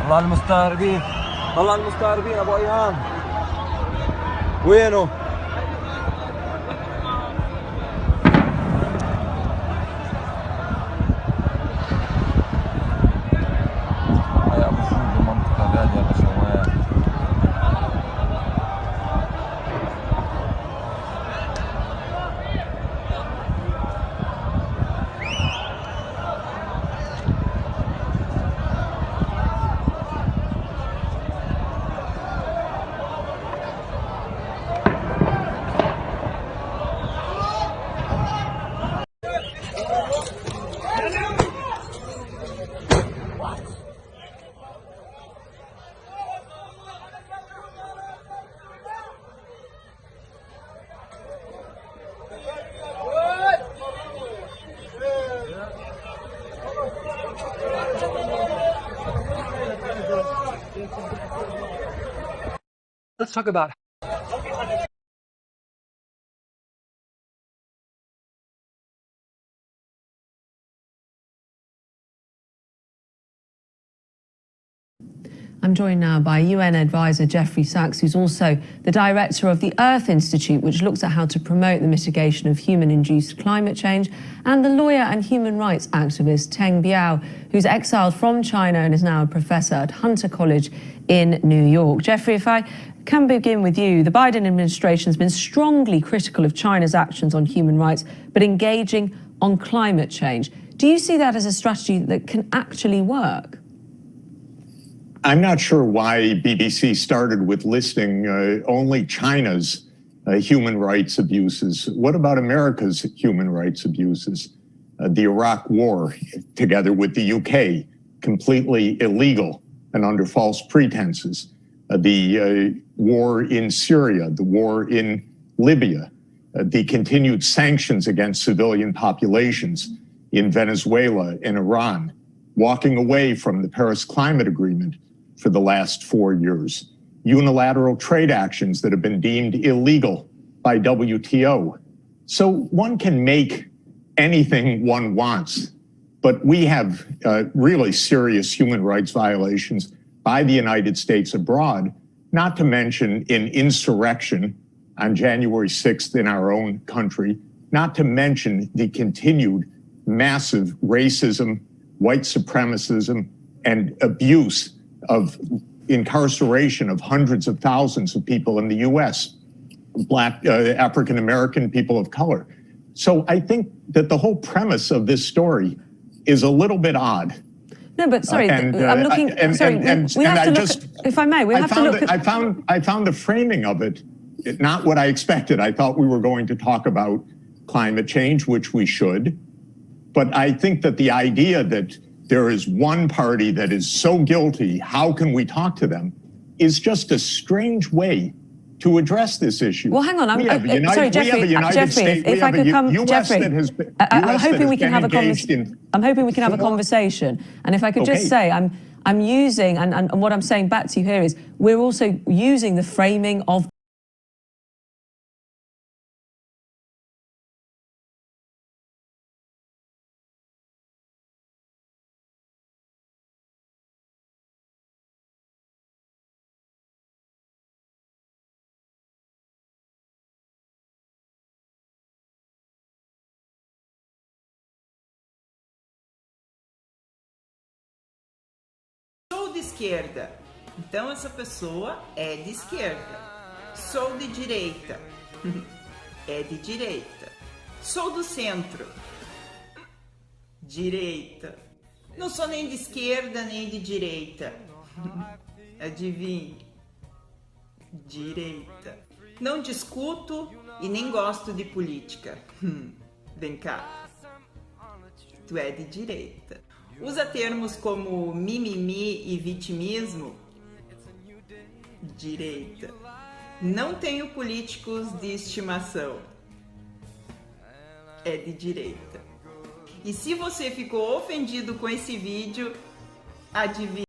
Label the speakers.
Speaker 1: والله المستغربين، والله المستغربين ابو ايهام وينه؟ هيا موجود بالمنطقة هذه يا باشا. Let's talk about
Speaker 2: I'm joined now by UN advisor Jeffrey Sachs, who's also the director of the Earth Institute, which looks at how to promote the mitigation of human-induced climate change, and the lawyer and human rights activist Teng Biao, who's exiled from China and is now a professor at Hunter College in New York. Jeffrey, if I can begin with you, the Biden administration has been strongly critical of China's actions on human rights, but engaging on climate change. Do you see that as a strategy that can actually work?
Speaker 3: I'm not sure why BBC started with listing only China's human rights abuses. What about America's human rights abuses? The Iraq War, together with the UK, completely illegal and under false pretenses. The war in Syria, the war in Libya, the continued sanctions against civilian populations in Venezuela and Iran, walking away from the Paris Climate Agreement for the last 4 years, unilateral trade actions that have been deemed illegal by WTO. So one can make anything one wants, but we have really serious human rights violations by the United States abroad, not to mention in insurrection on January 6th in our own country, not to mention the continued massive racism, white supremacism, and abuse of incarceration of hundreds of thousands of people in the US, Black, African-American people of color. So I think that the whole premise of this story is a little bit odd.
Speaker 2: No, but sorry, I'm looking, we have to look, if I may, we have to look at...
Speaker 3: I found the framing of it not what I expected. I thought we were going to talk about climate change, which we should. But I think that the idea that there is one party that is so guilty, how can we talk to them, is just a strange way to address this issue.
Speaker 2: Well, hang on. Sorry, Jeffrey. If I could come, Jeffrey. I'm hoping we can have a conversation. I'm hoping we can have a conversation. And if I could just say, I'm using, and what I'm saying back to you here is, we're also using the framing of
Speaker 4: Sou de esquerda, então essa pessoa é de esquerda. Sou de direita, é de direita. Sou do centro, direita. Não sou nem de esquerda nem de direita. Adivinhe, direita. Não discuto e nem gosto de política. Vem cá, tu é de direita. Usa termos como mimimi e vitimismo, direita. Não tenho políticos de estimação, é de direita. E se você ficou ofendido com esse vídeo, adivinha.